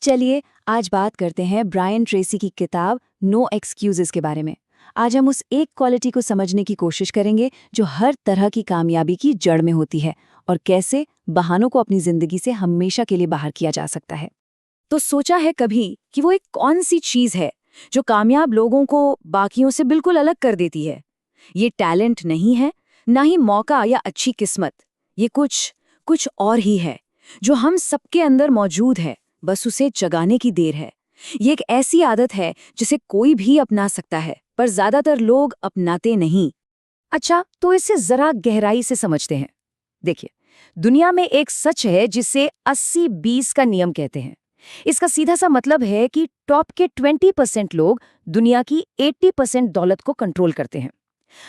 चलिए आज बात करते हैं ब्रायन ट्रेसी की किताब नो एक्सक्यूजेस के बारे में। आज हम उस एक क्वालिटी को समझने की कोशिश करेंगे जो हर तरह की कामयाबी की जड़ में होती है और कैसे बहानों को अपनी जिंदगी से हमेशा के लिए बाहर किया जा सकता है। तो सोचा है कभी कि वो एक कौन सी चीज है जो कामयाब लोगों को बाकियों से बिल्कुल अलग कर देती है? ये टैलेंट नहीं है, ना ही मौका या अच्छी किस्मत। ये कुछ और ही है जो हम सबके अंदर मौजूद है, बस उसे जगाने की देर है। ये एक ऐसी आदत है जिसे कोई भी अपना सकता है, पर ज्यादातर लोग अपनाते नहीं। अच्छा, तो इसे जरा गहराई से समझते हैं। देखिए, दुनिया में एक सच है जिसे 80-20 का नियम कहते हैं। इसका सीधा सा मतलब है कि टॉप के 20% लोग दुनिया की 80% दौलत को कंट्रोल करते हैं।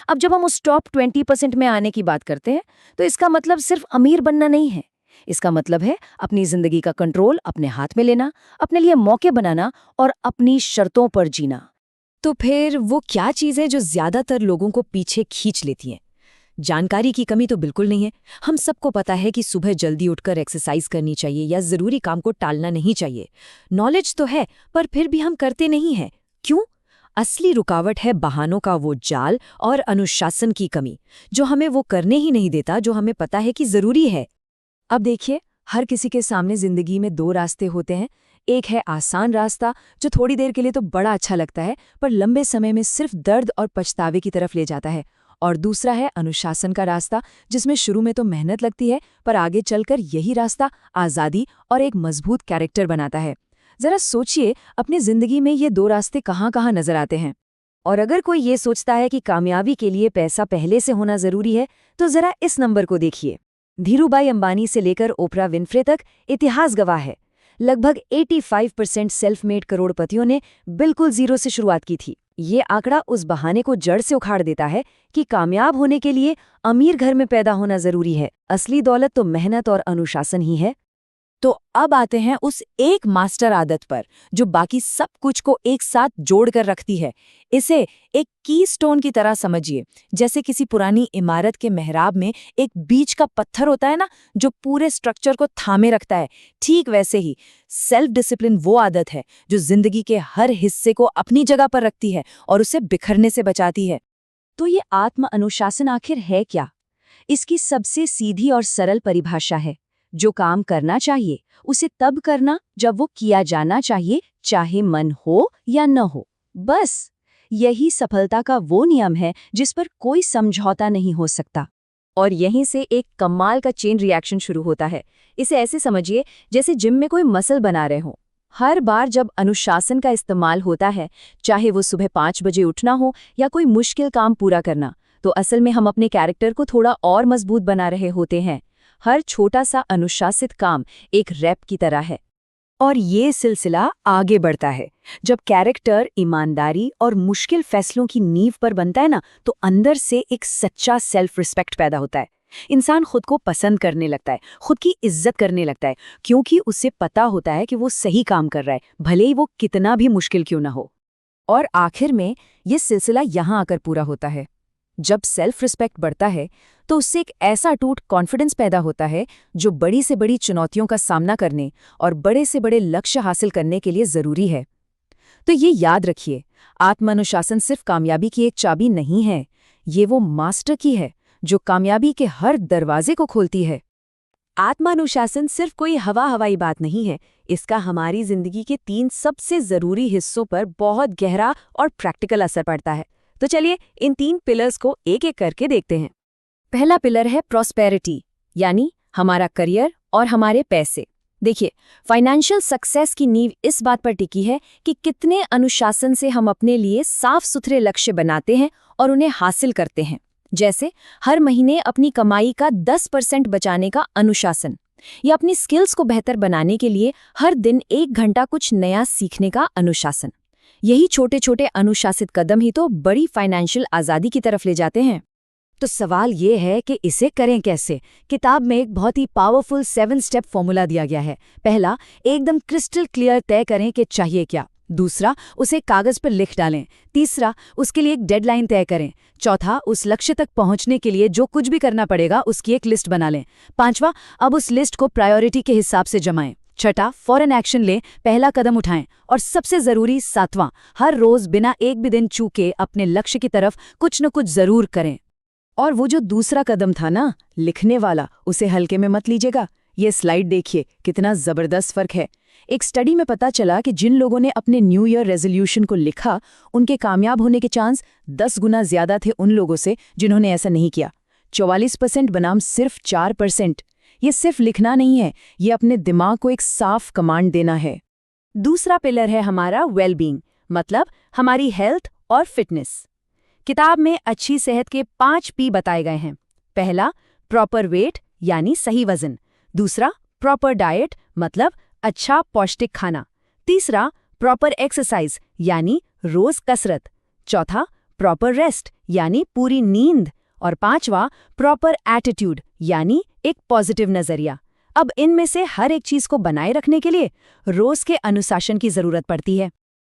अब जब हम उस टॉप 20% में आने की बात करते हैं, तो इसका मतलब सिर्फ अमीर बनना नहीं है। इसका मतलब है अपनी जिंदगी का कंट्रोल अपने हाथ में लेना, अपने लिए मौके बनाना और अपनी शर्तों पर जीना। तो फिर वो क्या चीज़ है जो ज्यादातर लोगों को पीछे खींच लेती है? जानकारी की कमी तो बिल्कुल नहीं है। हम सबको पता है कि सुबह जल्दी उठकर एक्सरसाइज करनी चाहिए या जरूरी काम को टालना नहीं चाहिए। नॉलेज तो है, पर फिर भी हम करते नहीं हैं। क्यों? असली रुकावट है बहानों का वो जाल और अनुशासन की कमी, जो हमें वो करने ही नहीं देता जो हमें पता है कि जरूरी है। अब देखिए, हर किसी के सामने जिंदगी में दो रास्ते होते हैं। एक है आसान रास्ता, जो थोड़ी देर के लिए तो बड़ा अच्छा लगता है, पर लंबे समय में सिर्फ दर्द और पछतावे की तरफ ले जाता है। और दूसरा है अनुशासन का रास्ता, जिसमें शुरू में तो मेहनत लगती है, पर आगे चलकर यही रास्ता आज़ादी और एक मजबूत कैरेक्टर बनाता है। जरा सोचिए, अपनी जिंदगी में ये दो रास्ते कहाँ कहाँ नजर आते हैं। और अगर कोई ये सोचता है कि कामयाबी के लिए पैसा पहले से होना जरूरी है, तो जरा इस नंबर को देखिए। धीरूभाई अंबानी से लेकर ओपरा विन्फ्रे तक इतिहास गवाह है। लगभग 85% सेल्फ मेड करोड़पतियों ने बिल्कुल जीरो से शुरुआत की थी। ये आंकड़ा उस बहाने को जड़ से उखाड़ देता है कि कामयाब होने के लिए अमीर घर में पैदा होना जरूरी है। असली दौलत तो मेहनत और अनुशासन ही है। तो अब आते हैं उस एक मास्टर आदत पर जो बाकी सब कुछ को एक साथ जोड़कर रखती है। इसे एक कीस्टोन की तरह समझिए, जैसे किसी पुरानी इमारत के मेहराब में एक बीच का पत्थर होता है ना, जो पूरे स्ट्रक्चर को थामे रखता है। ठीक वैसे ही सेल्फ डिसिप्लिन वो आदत है जो जिंदगी के हर हिस्से को अपनी जगह पर रखती है और उसे बिखरने से बचाती है। तो ये आत्म अनुशासन आखिर है क्या? इसकी सबसे सीधी और सरल परिभाषा है, जो काम करना चाहिए उसे तब करना जब वो किया जाना चाहिए, चाहे मन हो या न हो। बस यही सफलता का वो नियम है जिस पर कोई समझौता नहीं हो सकता। और यहीं से एक कमाल का चेन रिएक्शन शुरू होता है। इसे ऐसे समझिए जैसे जिम में कोई मसल बना रहे हो। हर बार जब अनुशासन का इस्तेमाल होता है, चाहे वो सुबह 5 बजे उठना हो या कोई मुश्किल काम पूरा करना, तो असल में हम अपने कैरेक्टर को थोड़ा और मजबूत बना रहे होते हैं। हर छोटा सा अनुशासित काम एक रैप की तरह है। और ये सिलसिला आगे बढ़ता है। जब कैरेक्टर ईमानदारी और मुश्किल फैसलों की नींव पर बनता है ना, तो अंदर से एक सच्चा सेल्फ रिस्पेक्ट पैदा होता है। इंसान खुद को पसंद करने लगता है, खुद की इज्जत करने लगता है, क्योंकि उसे पता होता है कि वो सही काम कर रहा है, भले ही वो कितना भी मुश्किल क्यों ना हो। और आखिर में ये सिलसिला यहाँ आकर पूरा होता है। जब सेल्फ रिस्पेक्ट बढ़ता है, तो उससे एक ऐसा अटूट कॉन्फिडेंस पैदा होता है जो बड़ी से बड़ी चुनौतियों का सामना करने और बड़े से बड़े लक्ष्य हासिल करने के लिए जरूरी है। तो ये याद रखिए, आत्मानुशासन सिर्फ कामयाबी की एक चाबी नहीं है, ये वो मास्टर की है जो कामयाबी के हर दरवाजे को खोलती है। आत्मानुशासन सिर्फ कोई हवाई बात नहीं है, इसका हमारी जिंदगी के 3 सबसे जरूरी हिस्सों पर बहुत गहरा और प्रैक्टिकल असर पड़ता है। तो चलिए इन 3 पिलर्स को एक एक करके देखते हैं। पहला पिलर है प्रॉस्पेरिटी, यानी हमारा करियर और हमारे पैसे। देखिए, फाइनेंशियल सक्सेस की नींव इस बात पर टिकी है कि कितने अनुशासन से हम अपने लिए साफ सुथरे लक्ष्य बनाते हैं और उन्हें हासिल करते हैं। जैसे हर महीने अपनी कमाई का 10% बचाने का अनुशासन, या अपनी स्किल्स को बेहतर बनाने के लिए हर दिन 1 घंटा कुछ नया सीखने का अनुशासन। यही छोटे छोटे अनुशासित कदम ही तो बड़ी फाइनेंशियल आज़ादी की तरफ ले जाते हैं। तो सवाल ये है कि इसे करें कैसे? किताब में एक बहुत ही पावरफुल 7 स्टेप फॉर्मूला दिया गया है। पहला, एकदम क्रिस्टल क्लियर तय करें कि चाहिए क्या। दूसरा, उसे कागज पर लिख डालें। तीसरा, उसके लिए एक डेडलाइन तय करें। चौथा, उस लक्ष्य तक पहुंचने के लिए जो कुछ भी करना पड़ेगा उसकी एक लिस्ट बना लें। पांचवा, अब उस लिस्ट को प्रायोरिटी के हिसाब से जमाएं। छठा, फौरन एक्शन लें, पहला कदम उठाएं। और सबसे जरूरी 7वां, हर रोज बिना एक भी दिन चूके अपने लक्ष्य की तरफ कुछ न कुछ जरूर करें। और वो जो दूसरा कदम था ना, लिखने वाला, उसे हल्के में मत लीजिएगा। ये स्लाइड देखिए, कितना जबरदस्त फर्क है। एक स्टडी में पता चला कि जिन लोगों ने अपने न्यू ईयर रेजोल्यूशन को लिखा, उनके कामयाब होने के चांस 10 गुना ज्यादा थे उन लोगों से जिन्होंने ऐसा नहीं किया। 44% बनाम सिर्फ 4%। ये सिर्फ लिखना नहीं है, ये अपने दिमाग को एक साफ कमांड देना है। दूसरा पिलर है हमारा वेलबींग, मतलब हमारी हेल्थ और फिटनेस। किताब में अच्छी सेहत के 5 P बताए गए हैं। पहला, प्रॉपर वेट यानी सही वजन। दूसरा, प्रॉपर डाइट मतलब अच्छा पौष्टिक खाना। तीसरा, प्रॉपर एक्सरसाइज यानी रोज कसरत। चौथा, प्रॉपर रेस्ट यानी पूरी नींद। और पांचवा, प्रॉपर एटीट्यूड यानी एक पॉजिटिव नजरिया। अब इनमें से हर एक चीज को बनाए रखने के लिए रोज के अनुशासन की जरूरत पड़ती है।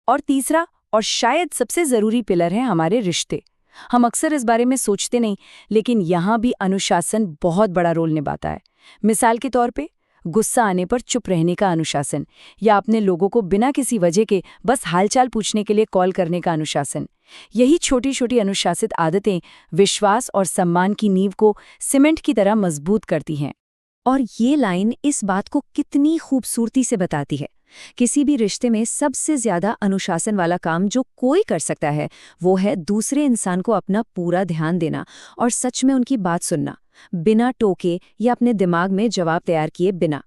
और तीसरा और शायद सबसे जरूरी पिलर है हमारे रिश्ते। हम अक्सर इस बारे में सोचते नहीं, लेकिन यहाँ भी अनुशासन बहुत बड़ा रोल निभाता है। मिसाल के तौर पे, गुस्सा आने पर चुप रहने का अनुशासन, या अपने लोगों को बिना किसी वजह के बस हालचाल पूछने के लिए कॉल करने का अनुशासन। यही छोटी छोटी अनुशासित आदतें विश्वास और सम्मान की नींव को सीमेंट की तरह मजबूत करती हैं। और ये लाइन इस बात को कितनी खूबसूरती से बताती है। किसी भी रिश्ते में सबसे ज्यादा अनुशासन वाला काम जो कोई कर सकता है, वो है दूसरे इंसान को अपना पूरा ध्यान देना और सच में उनकी बात सुनना, बिना टोके या अपने दिमाग में जवाब तैयार किए बिना।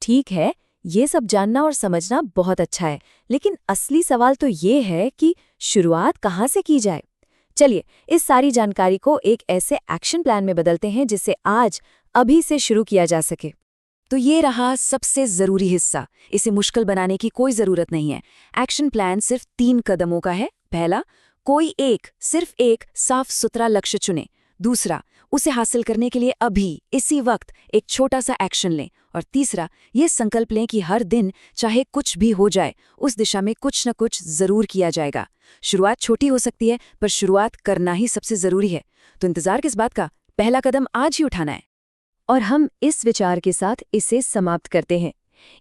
ठीक है, ये सब जानना और समझना बहुत अच्छा है, लेकिन असली सवाल तो ये है कि शुरुआत कहाँ से की जाए। चलिए, इस सारी जानकारी को एक ऐसे एक्शन प्लान में बदलते हैं जिसे आज अभी से शुरू किया जा सके। तो ये रहा सबसे जरूरी हिस्सा। इसे मुश्किल बनाने की कोई जरूरत नहीं है। एक्शन प्लान सिर्फ 3 कदमों का है। पहला, सिर्फ एक साफ सुथरा लक्ष्य चुनें। दूसरा, उसे हासिल करने के लिए अभी इसी वक्त एक छोटा सा एक्शन लें। और तीसरा, ये संकल्प लें कि हर दिन चाहे कुछ भी हो जाए, उस दिशा में कुछ न कुछ जरूर किया जाएगा। शुरुआत छोटी हो सकती है, पर शुरुआत करना ही सबसे जरूरी है। तो इंतजार किस बात का, पहला कदम आज ही उठाना है। और हम इस विचार के साथ इसे समाप्त करते हैं।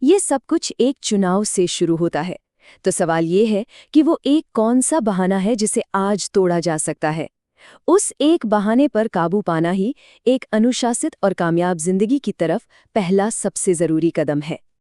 ये सब कुछ एक चुनाव से शुरू होता है। तो सवाल ये है कि वो एक कौन सा बहाना है जिसे आज तोड़ा जा सकता है। उस एक बहाने पर काबू पाना ही एक अनुशासित और कामयाब जिंदगी की तरफ पहला सबसे जरूरी कदम है।